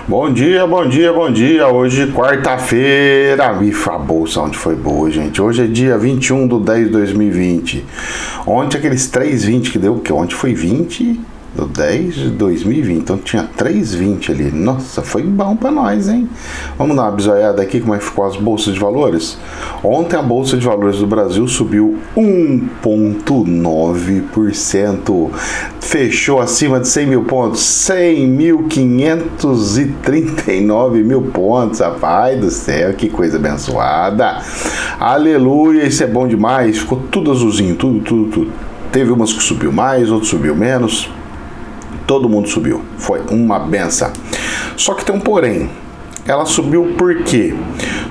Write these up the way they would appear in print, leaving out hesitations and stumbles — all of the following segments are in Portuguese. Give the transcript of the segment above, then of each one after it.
Bom dia, bom dia, bom dia. Hoje, quarta-feira. A bolsa onde foi boa, gente. Hoje é dia 21/10/2020. Ontem aqueles 3,20 que deu, que ontem foi 20/10/2020. Então tinha 3,20 ali. Nossa, foi bom pra nós, hein? Vamos dar uma bisoiada aqui como é que ficou as bolsas de valores. Ontem a bolsa de valores do Brasil subiu 1,9%. Fechou acima de 100 mil pontos. 100.539 mil pontos. Rapaz do céu, que coisa abençoada. Aleluia, isso é bom demais. Ficou tudo azulzinho, tudo. Teve umas que subiu mais, outras subiu menos. Todo mundo subiu. Foi uma benção. Só que tem um porém. Ela subiu por quê?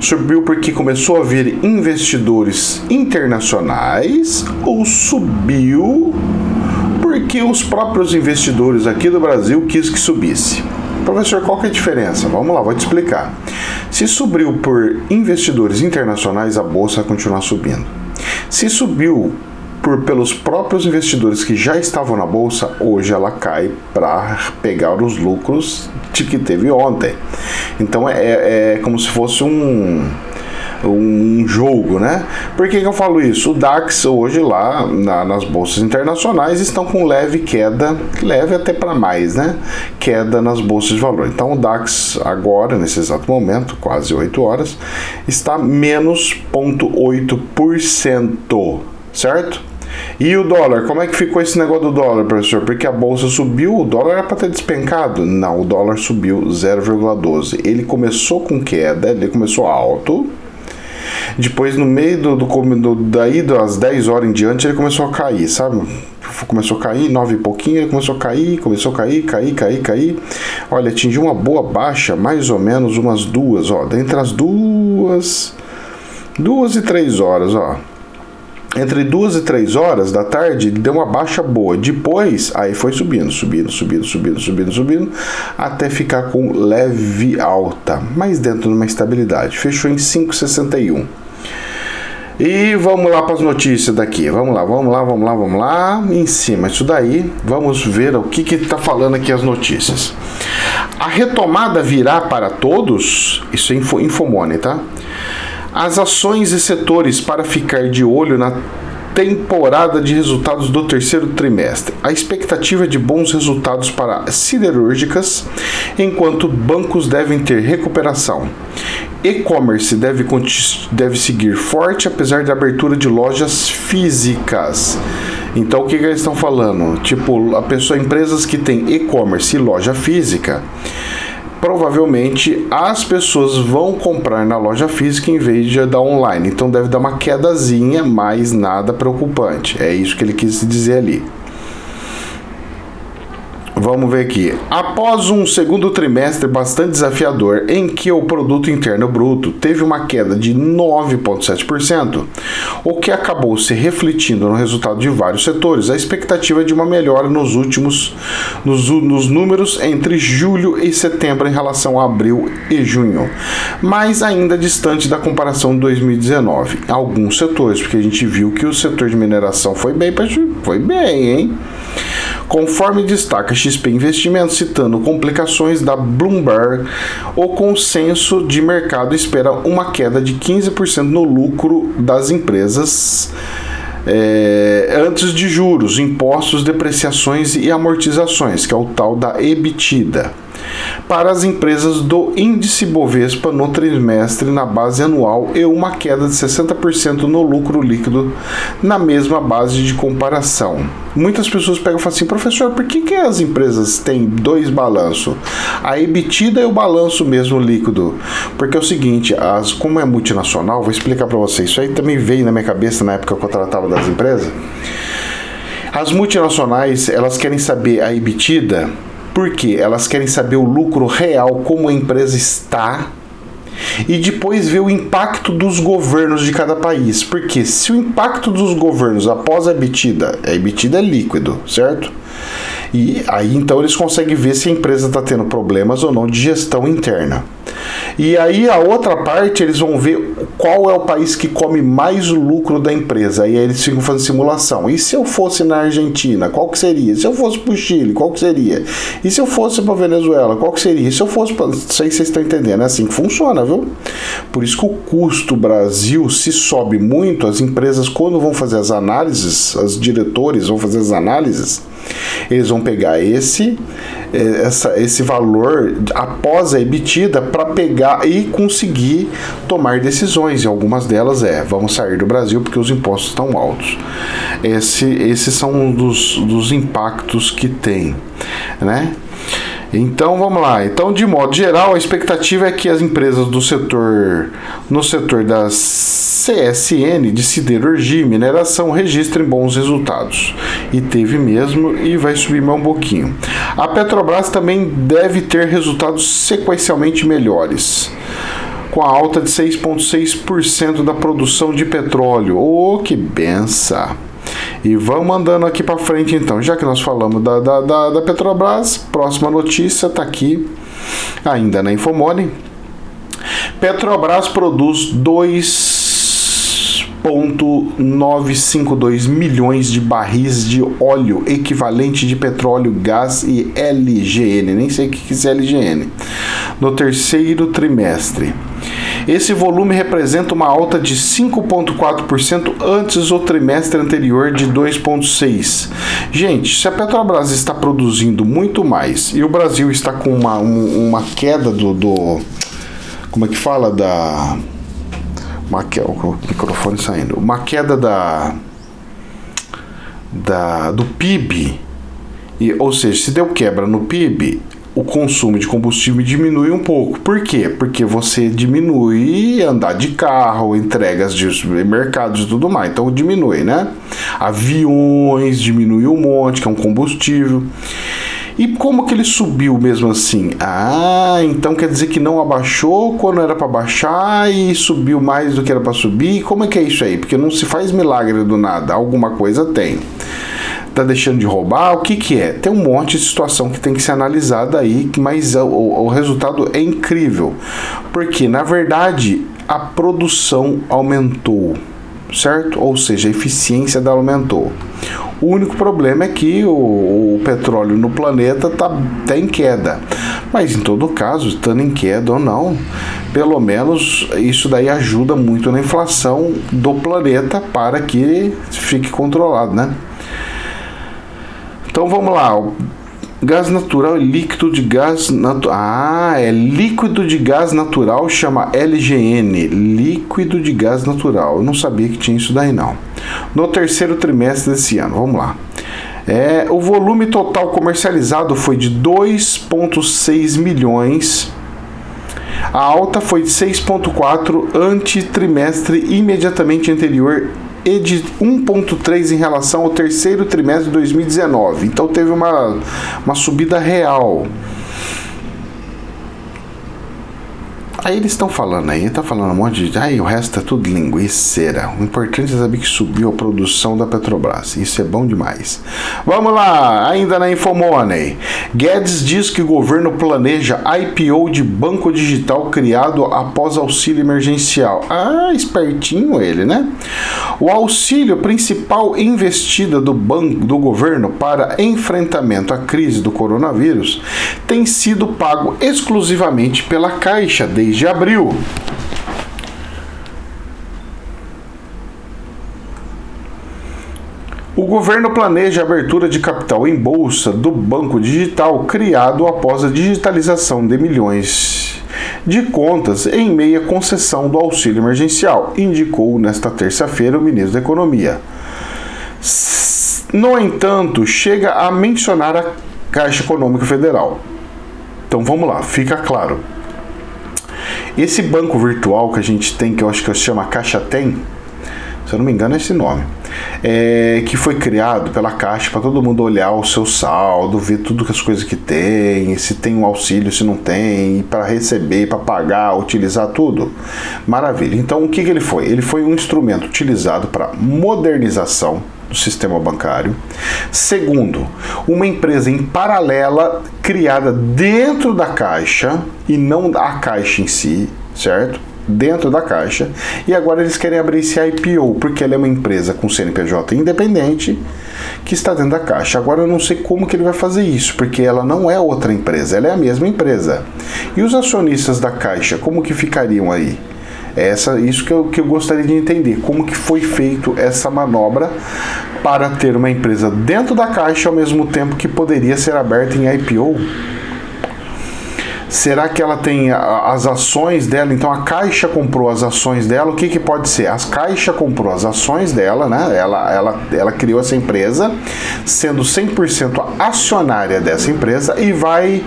Subiu porque começou a vir investidores internacionais ou subiu porque os próprios investidores aqui do Brasil quis que subisse? Professor, qual que é a diferença? Vamos lá, vou te explicar. Se subiu por investidores internacionais, a bolsa vai continuar subindo. Se subiu pelos próprios investidores que já estavam na bolsa, hoje ela cai para pegar os lucros de que teve ontem. Então é como se fosse um jogo, né? Por que eu falo isso? O DAX hoje lá nas bolsas internacionais estão com leve queda, leve até para mais, né? Queda nas bolsas de valor. Então o DAX agora, nesse exato momento, quase 8 horas, está menos 0,8%, certo? E o dólar, como é que ficou esse negócio do dólar, professor? Porque a bolsa subiu, o dólar era para ter despencado. Não, o dólar subiu 0,12. Ele começou com queda, ele começou alto. Depois, no meio daí das 10 horas em diante, ele começou a cair, sabe? Começou a cair, 9 e pouquinho, ele começou a cair, cair. Olha, atingiu uma boa baixa, mais ou menos umas duas, ó. Entre as duas e 3 horas, ó. Entre 2 e 3 horas da tarde, deu uma baixa boa. Depois, aí foi subindo, até ficar com leve alta, mas dentro de uma estabilidade. Fechou em 5,61. E vamos lá para as notícias daqui. Vamos lá. Em cima disso daí, vamos ver o que está falando aqui as notícias. A retomada virá para todos? Isso é Infomoney, tá? As ações e setores para ficar de olho na temporada de resultados do terceiro trimestre. A expectativa é de bons resultados para siderúrgicas, enquanto bancos devem ter recuperação. E-commerce deve seguir forte, apesar da abertura de lojas físicas. Então, o que eles estão falando? Tipo, empresas que têm e-commerce e loja física, provavelmente as pessoas vão comprar na loja física em vez de dar online. Então deve dar uma quedazinha, mas nada preocupante. É isso que ele quis dizer ali. Vamos ver aqui. Após um segundo trimestre bastante desafiador, em que o produto interno bruto teve uma queda de 9,7%, o que acabou se refletindo no resultado de vários setores, a expectativa é de uma melhora nos números entre julho e setembro em relação a abril e junho, mas ainda distante da comparação de 2019. Alguns setores, porque a gente viu que o setor de mineração foi bem, hein? Conforme destaca XP Investimentos, citando complicações da Bloomberg, o consenso de mercado espera uma queda de 15% no lucro das empresas antes de juros, impostos, depreciações e amortizações, que é o tal da EBITDA, para as empresas do índice Bovespa no trimestre na base anual e uma queda de 60% no lucro líquido na mesma base de comparação. Muitas pessoas pegam e falam assim: professor, por que as empresas têm dois balanços? A EBITDA e o balanço mesmo líquido. Porque é o seguinte, como é multinacional, vou explicar para vocês, isso aí também veio na minha cabeça na época que eu tratava das empresas. As multinacionais, elas querem saber a EBITDA, porque elas querem saber o lucro real, como a empresa está, e depois ver o impacto dos governos de cada país. Porque se o impacto dos governos após a EBITDA é líquido, certo? E aí então eles conseguem ver se a empresa está tendo problemas ou não de gestão interna. E aí a outra parte eles vão ver qual é o país que come mais o lucro da empresa. E aí eles ficam fazendo simulação. E se eu fosse na Argentina, qual que seria? Se eu fosse para o Chile, qual que seria? E se eu fosse para Venezuela, qual que seria? E se eu fosse para... Sei que vocês estão entendendo, é assim que funciona, viu? Por isso que o custo Brasil se sobe muito. As empresas, quando vão fazer as análises, os diretores vão fazer as análises, eles vão pegar esse valor após a EBITDA para pegar e conseguir tomar decisões, e algumas delas vamos sair do Brasil porque os impostos estão altos. Esses são um dos impactos que tem, né? Então vamos lá. Então, de modo geral, a expectativa é que as empresas no setor da CSN, de siderurgia e mineração, registrem bons resultados. E teve mesmo, e vai subir mais um pouquinho. A Petrobras também deve ter resultados sequencialmente melhores, com a alta de 6,6% da produção de petróleo. Oh, que benção! E vamos andando aqui para frente então. Já que nós falamos da Petrobras, próxima notícia está aqui, ainda na Infomoney. Petrobras produz 2,952 milhões de barris de óleo equivalente de petróleo, gás e LGN. Nem sei o que é LGN. No terceiro trimestre. Esse volume representa uma alta de 5,4% antes do trimestre anterior de 2,6%. Gente, se a Petrobras está produzindo muito mais e o Brasil está com uma queda do como é que fala? O microfone saindo. Uma queda do PIB, ou seja, se deu quebra no PIB, o consumo de combustível diminui um pouco. Por quê? Porque você diminui andar de carro, entregas de mercados e tudo mais. Então diminui, né? Aviões diminui um monte, que é um combustível. E como que ele subiu mesmo assim? Então quer dizer que não abaixou quando era para baixar e subiu mais do que era para subir? Como é que é isso aí? Porque não se faz milagre do nada. Alguma coisa tem. Tá deixando de roubar? O que é? Tem um monte de situação que tem que ser analisada aí, mas o resultado é incrível, porque na verdade a produção aumentou, certo? Ou seja, a eficiência dela aumentou. O único problema é que o petróleo no planeta tá em queda, mas em todo caso, estando em queda ou não, pelo menos isso daí ajuda muito na inflação do planeta para que fique controlado, né? Então vamos lá, gás natural e líquido de gás natural. Líquido de gás natural, chama LGN, líquido de gás natural. Eu não sabia que tinha isso daí não. No terceiro trimestre desse ano, vamos lá. O volume total comercializado foi de 2,6 milhões. A alta foi de 6,4 ante trimestre imediatamente anterior e de 1,3 em relação ao terceiro trimestre de 2019. Então teve uma subida real. Aí eles estão falando aí, tá falando um monte de... o resto é tudo linguiceira. O importante é saber que subiu a produção da Petrobras. Isso é bom demais. Vamos lá, ainda na Infomoney. Guedes diz que o governo planeja IPO de banco digital criado após auxílio emergencial. Espertinho ele, né? O auxílio principal investida do governo para enfrentamento à crise do coronavírus tem sido pago exclusivamente pela Caixa desde abril. O governo planeja a abertura de capital em bolsa do banco digital criado após a digitalização de milhões de contas em meio à concessão do auxílio emergencial, indicou nesta terça-feira o ministro da Economia. No entanto, chega a mencionar a Caixa Econômica Federal. Então vamos lá, fica claro. Esse banco virtual que a gente tem, que eu acho que se chama Caixa Tem, se eu não me engano é esse nome, que foi criado pela Caixa para todo mundo olhar o seu saldo, ver tudo as coisas que tem, se tem um auxílio, se não tem, para receber, para pagar, utilizar tudo. Maravilha. Então o que ele foi? Ele foi um instrumento utilizado para modernização do sistema bancário. Segundo, uma empresa em paralela criada dentro da Caixa e não a Caixa em si, certo? Dentro da Caixa, e agora eles querem abrir esse IPO, porque ela é uma empresa com CNPJ independente que está dentro da Caixa. Agora eu não sei como que ele vai fazer isso, porque ela não é outra empresa, ela é a mesma empresa. E os acionistas da Caixa, como que ficariam aí? Isso que eu gostaria de entender, como que foi feito essa manobra para ter uma empresa dentro da Caixa ao mesmo tempo que poderia ser aberta em IPO. Será que ela tem as ações dela? Então a Caixa comprou as ações dela. O que pode ser? A Caixa comprou as ações dela, né? Ela criou essa empresa, sendo 100% acionária dessa empresa, e vai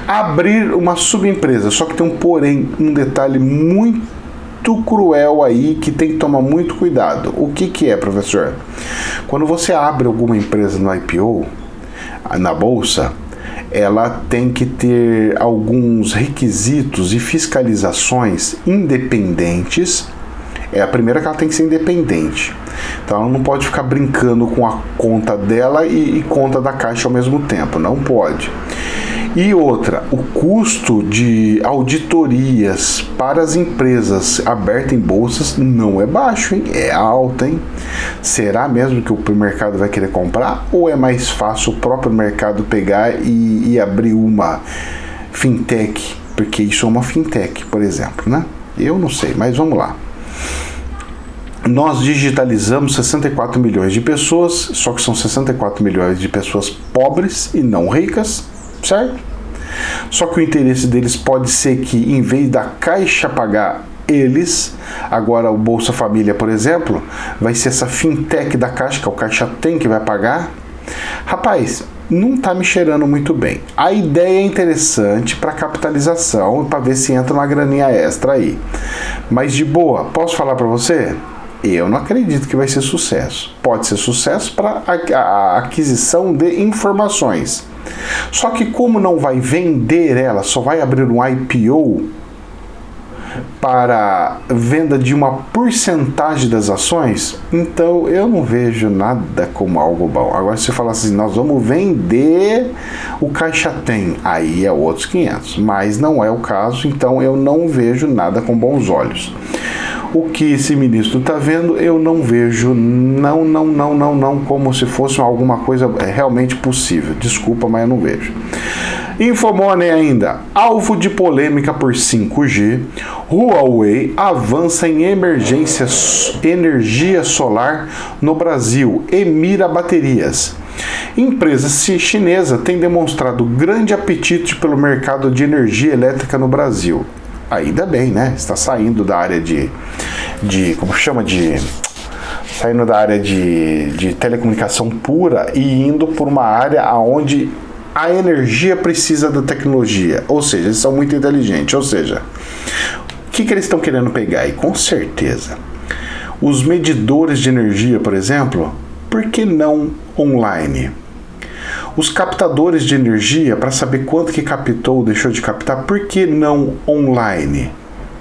abrir uma subempresa. Só que tem um porém, um detalhe muito cruel aí que tem que tomar muito cuidado. O que é, professor? Quando você abre alguma empresa no IPO, na bolsa, ela tem que ter alguns requisitos e fiscalizações independentes. A primeira que ela tem que ser independente. Então ela não pode ficar brincando com a conta dela e conta da Caixa ao mesmo tempo. Não pode. E outra, o custo de auditorias para as empresas abertas em bolsas não é baixo, hein? É alto, hein? Será mesmo que o mercado vai querer comprar? Ou é mais fácil o próprio mercado pegar e abrir uma fintech? Porque isso é uma fintech, por exemplo, né? Eu não sei, mas vamos lá. Nós digitalizamos 64 milhões de pessoas, só que são 64 milhões de pessoas pobres e não ricas, certo? Só que o interesse deles pode ser que, em vez da Caixa pagar eles, agora o Bolsa Família, por exemplo, vai ser essa fintech da Caixa, que o Caixa tem que vai pagar. Rapaz, não está me cheirando muito bem. A ideia é interessante para capitalização e para ver se entra uma graninha extra aí. Mas de boa, posso falar para você? Eu não acredito que vai ser sucesso. Pode ser sucesso para a aquisição de informações. Só que como não vai vender ela, só vai abrir um IPO para venda de uma porcentagem das ações, então eu não vejo nada como algo bom. Agora se você falar assim, nós vamos vender o Caixa Tem, aí é outros 500, mas não é o caso, então eu não vejo nada com bons olhos. O que esse ministro está vendo, eu não vejo, não, como se fosse alguma coisa realmente possível. Desculpa, mas eu não vejo. Infomoney ainda. Alvo de polêmica por 5G, Huawei avança em energia solar no Brasil e mira baterias. Empresa chinesa tem demonstrado grande apetite pelo mercado de energia elétrica no Brasil. Ainda bem, né? Está saindo da área saindo da área de telecomunicação pura e indo por uma área onde a energia precisa da tecnologia. Ou seja, eles são muito inteligentes. Ou seja, o que eles estão querendo pegar? E com certeza, os medidores de energia, por exemplo, por que não online? Os captadores de energia, para saber quanto que captou ou deixou de captar, por que não online?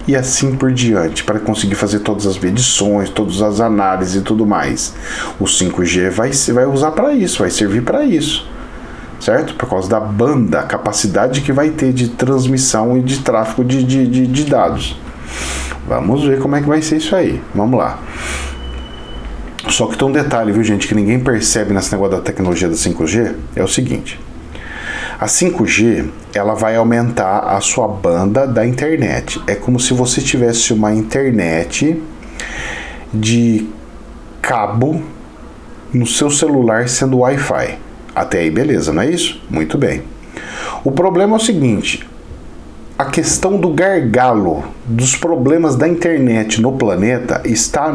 E assim por diante, para conseguir fazer todas as medições, todas as análises e tudo mais. O 5G vai usar para isso, vai servir para isso, certo? Por causa da banda, a capacidade que vai ter de transmissão e de tráfego de dados. Vamos ver como é que vai ser isso aí. Vamos lá. Só que tem um detalhe, viu, gente, que ninguém percebe nesse negócio da tecnologia da 5G, é o seguinte. A 5G, ela vai aumentar a sua banda da internet. É como se você tivesse uma internet de cabo no seu celular sendo Wi-Fi. Até aí, beleza, não é isso? Muito bem. O problema é o seguinte. A questão do gargalo, dos problemas da internet no planeta está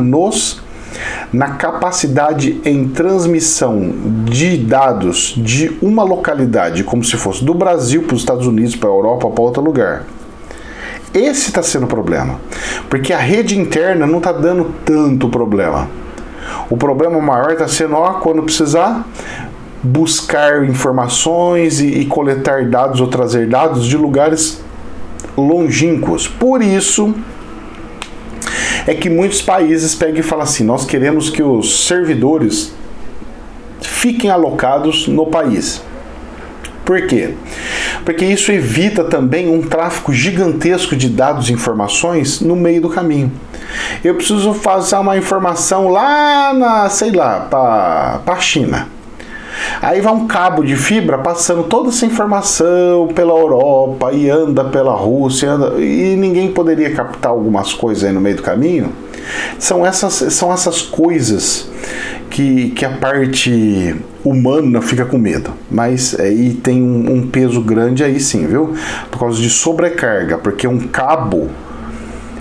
na capacidade em transmissão de dados de uma localidade, como se fosse do Brasil para os Estados Unidos, para a Europa, para outro lugar. Esse está sendo o problema, porque a rede interna não está dando tanto problema. O problema maior está sendo, quando precisar buscar informações e coletar dados ou trazer dados de lugares longínquos. Por isso é que muitos países pegam e falam assim: nós queremos que os servidores fiquem alocados no país. Por quê? Porque isso evita também um tráfego gigantesco de dados e informações no meio do caminho. Eu preciso fazer uma informação lá para a China. Aí vai um cabo de fibra passando toda essa informação pela Europa e anda pela Rússia, e ninguém poderia captar algumas coisas aí no meio do caminho. São essas coisas que a parte humana fica com medo, mas aí tem um peso grande aí sim, viu? Por causa de sobrecarga, porque um cabo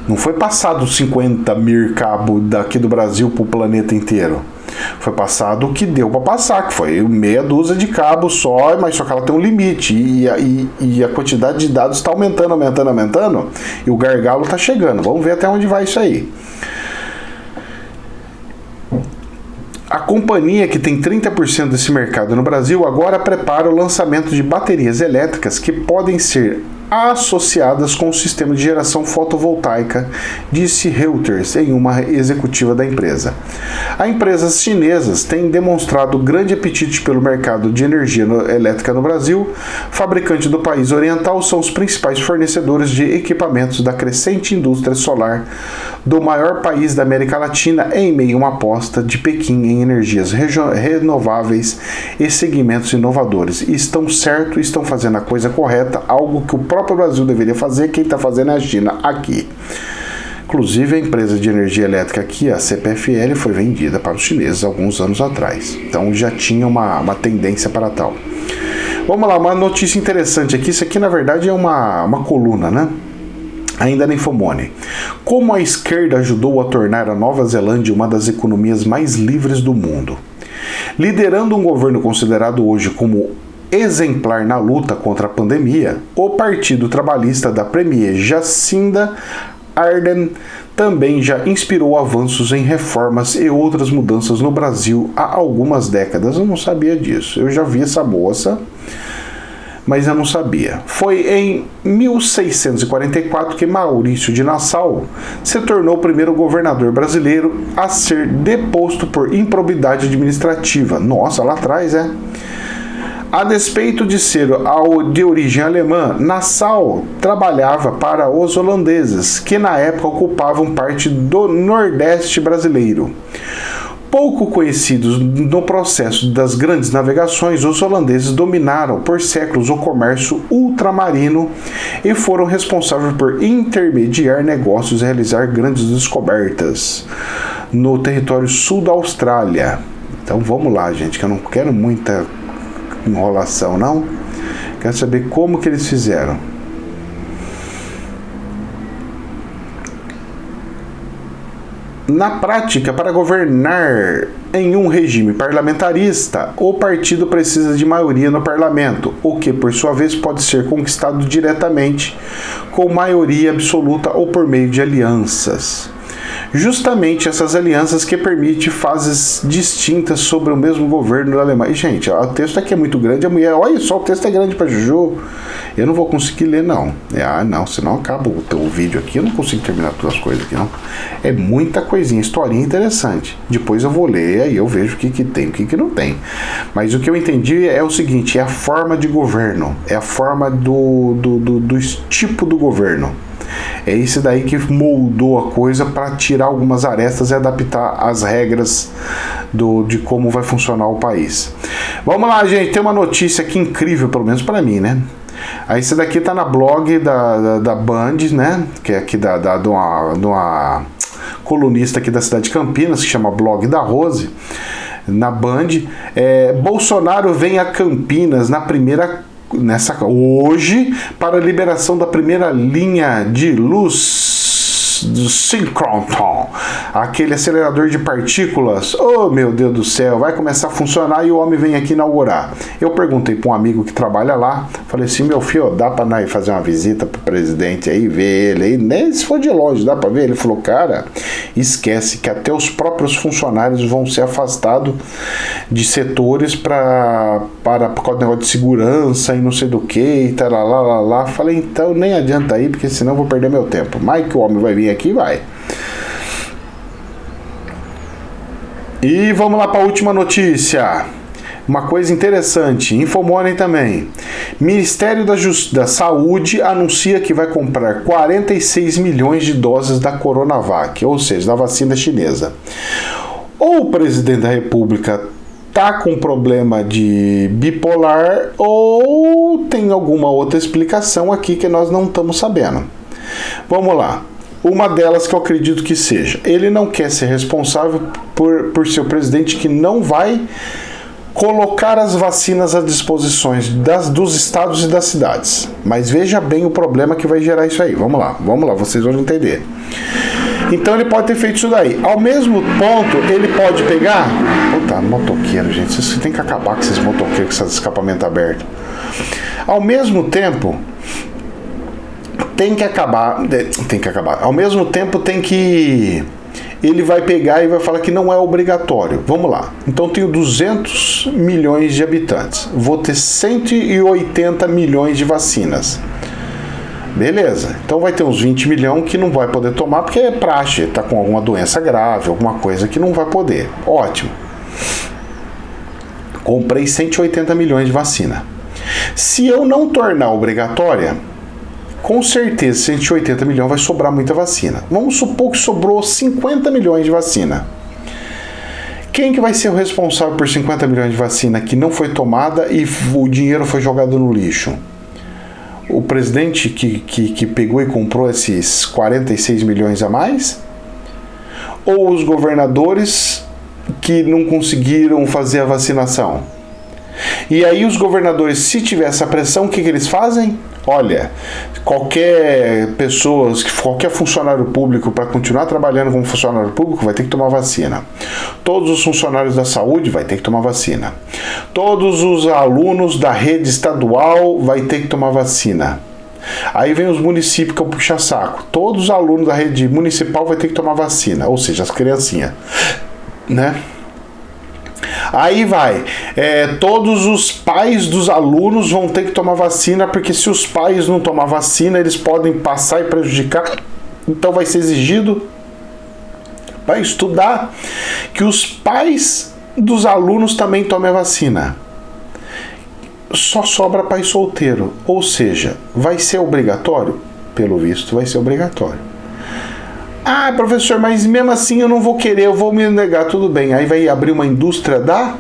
não foi passado 50 mil cabos daqui do Brasil para o planeta inteiro. Foi passado o que deu para passar, que foi meia dúzia de cabos só, mas só que ela tem um limite, e a quantidade de dados está aumentando, e o gargalo está chegando. Vamos ver até onde vai isso aí. A companhia, que tem 30% desse mercado no Brasil, agora prepara o lançamento de baterias elétricas que podem ser associadas com o sistema de geração fotovoltaica, disse Reuters em uma executiva da empresa. As empresas chinesas têm demonstrado grande apetite pelo mercado de energia elétrica no Brasil. Fabricante do país oriental, são os principais fornecedores de equipamentos da crescente indústria solar do maior país da América Latina, em meio a uma aposta de Pequim em energias renováveis e segmentos inovadores. E estão fazendo a coisa correta, algo que o próprio Brasil deveria fazer. Quem está fazendo é a China aqui. Inclusive, a empresa de energia elétrica aqui, a CPFL, foi vendida para os chineses alguns anos atrás. Então já tinha uma tendência para tal. Vamos lá, uma notícia interessante aqui. Isso aqui, na verdade, é uma coluna, né? Ainda na Infomone. Como a esquerda ajudou a tornar a Nova Zelândia uma das economias mais livres do mundo. Liderando um governo considerado hoje como exemplar na luta contra a pandemia, o Partido Trabalhista da Premier Jacinda Ardern também já inspirou avanços em reformas e outras mudanças no Brasil há algumas décadas. Eu não sabia disso. Eu já vi essa moça, mas eu não sabia. Foi em 1644 que Maurício de Nassau se tornou o primeiro governador brasileiro a ser deposto por improbidade administrativa. Nossa, lá atrás, A despeito de ser de origem alemã, Nassau trabalhava para os holandeses, que na época ocupavam parte do Nordeste brasileiro. Pouco conhecidos no processo das grandes navegações, os holandeses dominaram por séculos o comércio ultramarino e foram responsáveis por intermediar negócios e realizar grandes descobertas no território sul da Austrália. Então vamos lá, gente, que eu não quero muita enrolação, não. Quero saber como que eles fizeram. Na prática, para governar em um regime parlamentarista, o partido precisa de maioria no parlamento, o que, por sua vez, pode ser conquistado diretamente com maioria absoluta ou por meio de alianças. Justamente essas alianças que permitem fases distintas sobre o mesmo governo da Alemanha. E, gente, o texto aqui é muito grande. A mulher, olha só, o texto é grande para Juju. Eu não vou conseguir ler, não. Não, senão acaba o vídeo aqui. Eu não consigo terminar todas as coisas aqui, não. É muita coisinha, historinha interessante. Depois eu vou ler, aí eu vejo o que tem, o que não tem. Mas o que eu entendi é o seguinte: é a forma de governo, é a forma do tipo do governo. É esse daí que moldou a coisa para tirar algumas arestas e adaptar as regras de como vai funcionar o país. Vamos lá, gente, tem uma notícia aqui incrível, pelo menos para mim, né? Aí esse daqui tá na blog da Band, né? Que é aqui de uma colunista aqui da cidade de Campinas, que chama Blog da Rose, na Band. Bolsonaro vem a Campinas hoje para a liberação da primeira linha de luz do Synchrotron. aquele acelerador de partículas, oh meu Deus do céu, vai começar a funcionar e o homem vem aqui inaugurar. Eu perguntei para um amigo que trabalha lá, falei assim, meu filho, dá para nós fazer uma visita pro presidente aí, ver ele aí, nem se for de longe, dá para ver? Ele falou, cara, esquece que até os próprios funcionários vão ser afastados de setores para por causa do negócio de segurança e não sei do que e tal, lá. Falei, então nem adianta ir, porque senão eu vou perder meu tempo. Mas que o homem vai vir aqui, vai. E vamos lá para a última notícia. Uma coisa interessante, Infomoney também. Ministério da Saúde anuncia que vai comprar 46 milhões de doses da Coronavac, ou seja, da vacina chinesa. Ou o presidente da República tá com problema de bipolar, ou tem alguma outra explicação aqui que nós não estamos sabendo. Vamos lá. Uma delas que eu acredito que seja, ele não quer ser responsável por ser o presidente que não vai colocar as vacinas à disposição dos estados e das cidades. Mas veja bem o problema que vai gerar isso aí. Vamos lá, vocês vão entender. Então ele pode ter feito isso daí. Ao mesmo ponto, ele pode pegar... Puta, motoqueiro, gente. Vocês tem que acabar com esses motoqueiros, com esses escapamentos abertos. Ao mesmo tempo... Tem que acabar. Ao mesmo tempo tem que... Ele vai pegar e vai falar que não é obrigatório. Vamos lá. Então tenho 200 milhões de habitantes. Vou ter 180 milhões de vacinas. Beleza. Então vai ter uns 20 milhões que não vai poder tomar porque é praxe. Está com alguma doença grave, alguma coisa que não vai poder. Ótimo. Comprei 180 milhões de vacina. Se eu não tornar obrigatória... Com certeza, 180 milhões vai sobrar muita vacina. Vamos supor que sobrou 50 milhões de vacina. Quem que vai ser o responsável por 50 milhões de vacina que não foi tomada e o dinheiro foi jogado no lixo? O presidente que pegou e comprou esses 46 milhões a mais? Ou os governadores que não conseguiram fazer a vacinação? E aí os governadores, se tiver essa pressão, o que eles fazem? Olha, qualquer funcionário público para continuar trabalhando como funcionário público vai ter que tomar vacina. Todos os funcionários da saúde vai ter que tomar vacina. Todos os alunos da rede estadual vai ter que tomar vacina. Aí vem os municípios que eu puxo saco. Todos os alunos da rede municipal vai ter que tomar vacina, ou seja, as criancinhas, né? Aí vai, todos os pais dos alunos vão ter que tomar vacina, porque se os pais não tomar vacina, eles podem passar e prejudicar. Então vai ser exigido, vai estudar, que os pais dos alunos também tomem a vacina. Só sobra pai solteiro, ou seja, vai ser obrigatório? Pelo visto vai ser obrigatório. Ah, professor, mas mesmo assim eu não vou querer, eu vou me negar, tudo bem. Aí vai abrir uma indústria da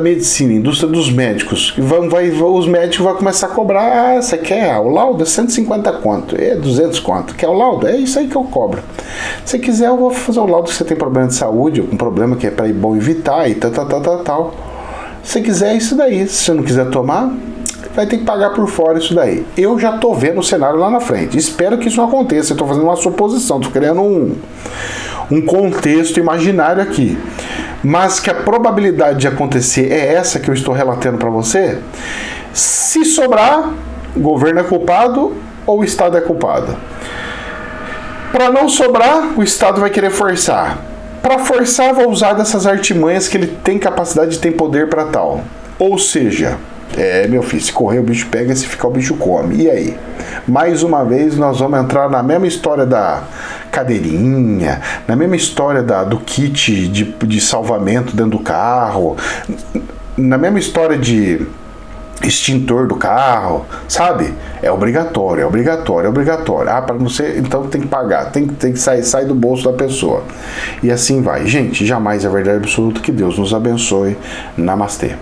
medicina, indústria dos médicos. Os médicos vão começar a cobrar, você quer o laudo? É 150 conto, 200 conto. Quer o laudo? É isso aí que eu cobro. Se quiser, eu vou fazer o laudo que você tem problema de saúde, algum problema que é para ir bom evitar e tal. Se quiser, é isso daí. Se você não quiser tomar, vai ter que pagar por fora isso daí. Eu já tô vendo o cenário lá na frente. Espero que isso não aconteça. Eu tô fazendo uma suposição, tô criando um contexto imaginário aqui. Mas que a probabilidade de acontecer é essa que eu estou relatando para você. Se sobrar, o governo é culpado ou o Estado é culpado. Para não sobrar, o Estado vai querer forçar. Para forçar, vai usar dessas artimanhas que ele tem capacidade e tem poder para tal. Ou seja... meu filho, se correr o bicho pega, se ficar o bicho come. E aí? Mais uma vez nós vamos entrar na mesma história da cadeirinha, na mesma história do kit de salvamento dentro do carro, na mesma história de extintor do carro, sabe? É obrigatório. Ah, para não ser, então tem que pagar, tem que sair do bolso da pessoa. E assim vai. Gente, jamais é verdade absoluta. Que Deus nos abençoe. Namastê.